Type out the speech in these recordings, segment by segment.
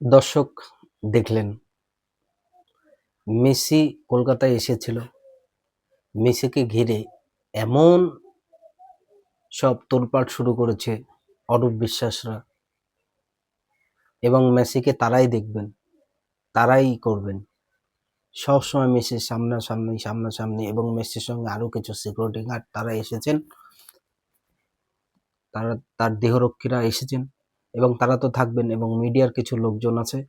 দর্শক দেখলেন মেসি কলকাতায় এসেছিল। মেসিকে ঘিরে এমন সব তোলপাড় শুরু করেছে অরূপ বিশ্বাসরা, এবং মেসিকে তারাই দেখবেন, তারাই করবেন সবসময় মেসির সামনাসামনি, এবং মেসির সঙ্গে আরো কিছু সিকিউরিটি গার্ড তারা এসেছেন, তার দেহরক্ষীরা এসেছেন এবং তারা তো থাকবেন, এবং মিডিয়ার কিছু লোকজন আছে।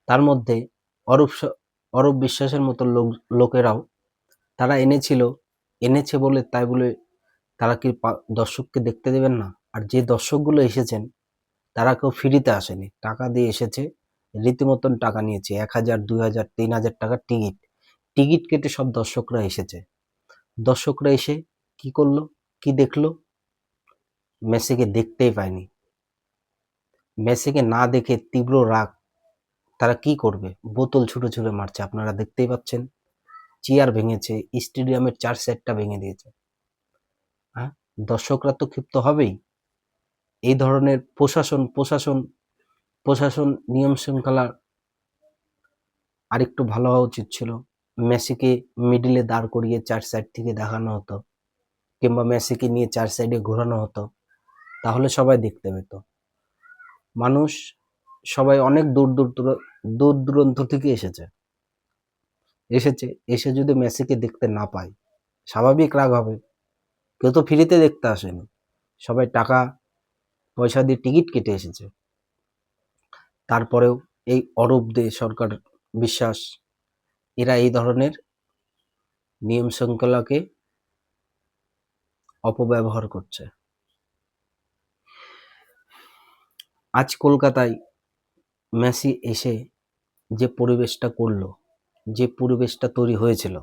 তার মধ্যে অরূপ বিশ্বাসের মতো লোকেরাও তারা এনেছে বলে তাই বলে তারা কি দর্শককে দেখতে দেবেন না? আর যে দর্শকগুলো এসেছেন তারা কেউ ফ্রিতে আসেনি, টাকা দিয়ে এসেছে, রীতিমতন টাকা নিয়েছে, 1,000, 2,000, 3,000 টাকার টিকিট কেটে সব দর্শকরা এসেছে। দর্শকরা এসে কি করলো, কি দেখলো? মেসিকে দেখতেই পায়নি। মেসিকে না দেখে তীব্র রাগ, তারা কি করবে? বোতল ছুঁড়ে মারছে, আপনারা দেখতেই পাচ্ছেন। চেয়ার ভেঙেছে, স্টেডিয়ামের 4 সাইডটা ভেঙে দিয়েছে। হ্যাঁ, দর্শকরা তো ক্ষিপ্ত হবেই। এই ধরনের প্রশাসন নিয়ম শৃঙ্খলা আরেকটু ভালো হওয়া উচিত ছিল। মেসিকে মিডিলে দাঁড় করিয়ে 4 সাইড থেকে দেখানো হতো, কিংবা মেসিকে নিয়ে 4 সাইডে ঘোরানো হতো, তাহলে সবাই দেখতে পেত। মানুষ সবাই অনেক দূর দূরান্ত থেকে এসে যদি মেসিকে দেখতে না পায়, স্বাভাবিক রাগ হবে। কেউ তো ফ্রিতে দেখতে আসেনি, সবাই টাকা পয়সা দিয়ে টিকিট কেটে এসেছে। তারপরেও এই অরূপ দে, সরকার, বিশ্বাস, এরা এই ধরনের নিয়ম শৃঙ্খলাকে অপব্যবহার করছে। আজ কলকাতায় মেসি এসে যে পরিবেশটা করলো, যে পরিবেশটা তৈরি হয়েছিল,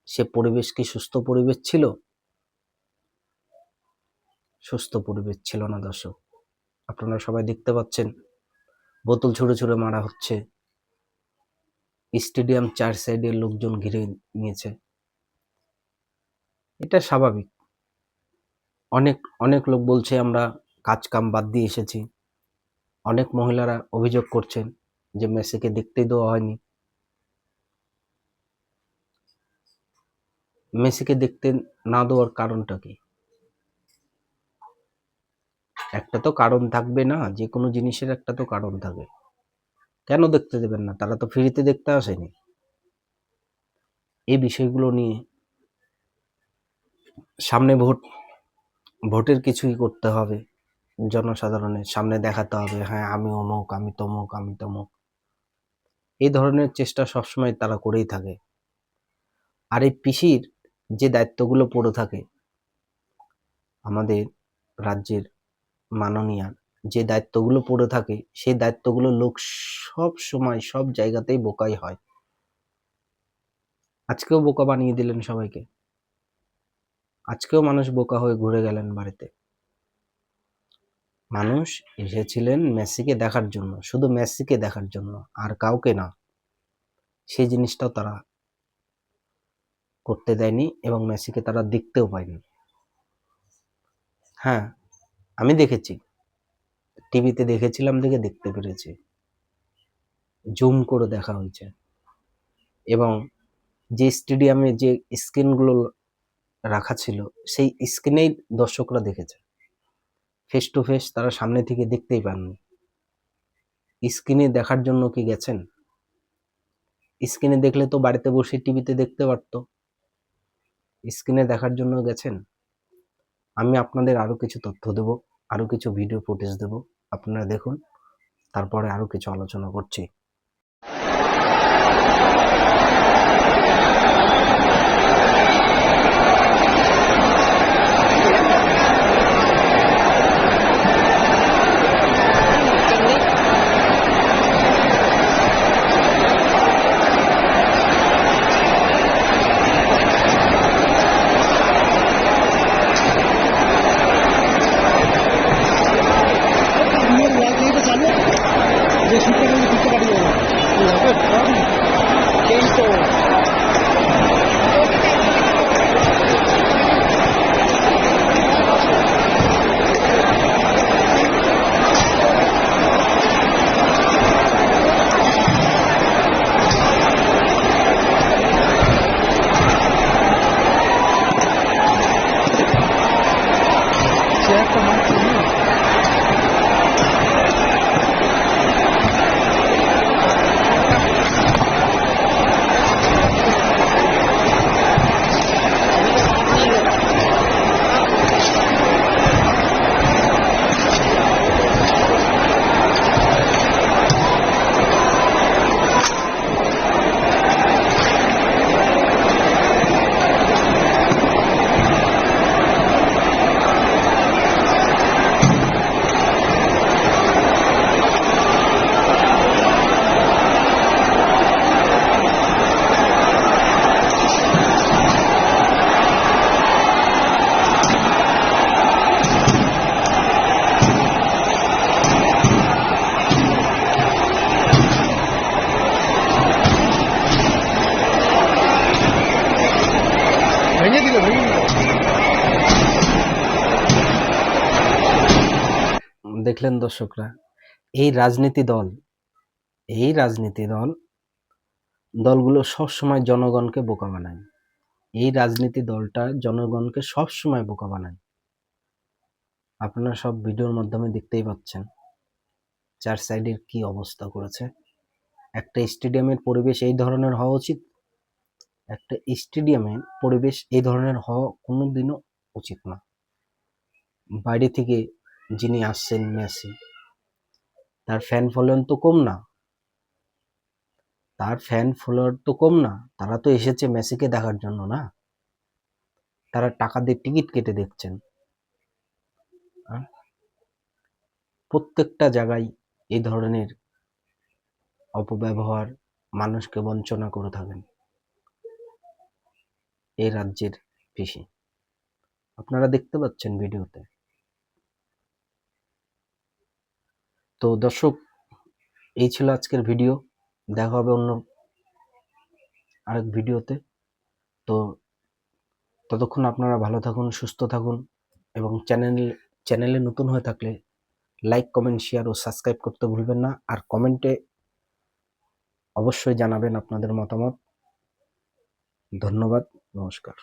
সে পরিবেশ কি সুস্থ পরিবেশ ছিল? সুস্থ পরিবেশ ছিল না দর্শক। আপনারা সবাই দেখতে পাচ্ছেন, বোতল ছুঁড়ে মারা হচ্ছে, স্টেডিয়াম 4 সাইডের লোকজন ঘিরে নিয়েছে। এটা স্বাভাবিক। অনেক লোক বলছে আমরা কাজ কাম বাদ দিয়ে এসেছি। অনেক মহিলারা অভিযোগ করছেন যে মেসিকে দেখতেই দেওয়া হয়নি। মেসিকে দেখতে না দেওয়ার কারণটা কি? একটা তো কারণ থাকবে না, যে কোনো জিনিসের একটা তো কারণ থাকে। কেন দেখতে দেবেন না? তারা তো ফ্রিতে দেখতে আসেনি। এই বিষয়গুলো নিয়ে সামনে ভোটের কিছুই করতে হবে, জনসাধারণের সামনে দেখাতে হবে, হ্যাঁ আমি অমুক, আমি তমুক। এই ধরনের চেষ্টা সবসময় তারা করেই থাকে। আর এই পিসির যে দায়িত্বগুলো পড়ে থাকে, আমাদের রাজ্যের মাননীয়ার যে দায়িত্বগুলো পড়ে থাকে, সেই দায়িত্বগুলো লোক সব সময় সব জায়গাতেই বোকাই হয়। আজকেও বোকা বানিয়ে দিলেন সবাইকে। আজকেও মানুষ বোকা হয়ে ঘুরে গেলেন বাড়িতে। মানুষ এসেছিলেন মেসিকে দেখার জন্য, শুধু মেসিকে দেখার জন্য, আর কাউকে না। সেই জিনিসটাও তারা করতে দেয়নি, এবং মেসিকে তারা দেখতেও পায়নি। হ্যাঁ, আমি দেখেছি, টিভিতে দেখেছিলাম, দেখতে পেরেছি, জুম করে দেখা হয়েছে। এবং যে স্টেডিয়ামে যে স্ক্রিনগুলো রাখা ছিল, সেই স্ক্রিনেই দর্শকরা দেখেছে। ফেস টু ফেস তারা সামনে থেকে দেখতেই পাননি। স্ক্রিনে দেখার জন্য কি গেছেন? স্ক্রিনে দেখলে তো বাড়িতে বসে টিভিতে দেখতে পারত। স্ক্রিনে দেখার জন্য গেছেন? আমি আপনাদের আরো কিছু তথ্য দেব, আরো কিছু ভিডিও ফুটেজ দেব, আপনারা দেখুন, তারপরে আরো কিছু আলোচনা করছি। দেখলেন দর্শকরা, এই রাজনীতি দলগুলো সবসময় জনগণকে বোকা বানায়। এই রাজনীতি দলটা জনগণকে সবসময় বোকা বানায়। আপনারা সব ভিডিওর মাধ্যমে দেখতেই পাচ্ছেন চার সাইডের কি অবস্থা করেছে। একটা স্টেডিয়ামের পরিবেশ এই ধরনের হওয়া উচিত? একটা স্টেডিয়ামের পরিবেশ এই ধরনের হওয়া কোনোদিনও উচিত না। বাইরে থেকে যিনি আসছেন মেসি, তার ফ্যান ফলোয়ার তো কম না। তারা তো এসেছে মেসিকে দেখার জন্য না, তারা টাকা দিয়ে টিকিট কেটে দেখছেন। প্রত্যেকটা জায়গায় এই ধরনের অপব্যবহার, মানুষকে বঞ্চনা করে থাকেন এই রাজ্যের পিসি। আপনারা দেখতে পাচ্ছেন ভিডিওতে। তো দর্শক, এই ছিল আজকের ভিডিও। দেখা হবে অন্য আরেক ভিডিওতে। তো ততক্ষণ আপনারা ভালো থাকুন, সুস্থ থাকুন, এবং চ্যানেলে নতুন হয়ে থাকলে লাইক, কমেন্ট, শেয়ার ও সাবস্ক্রাইব করতে ভুলবেন না। আর কমেন্টে অবশ্যই জানাবেন আপনাদের মতামত। ধন্যবাদ, নমস্কার।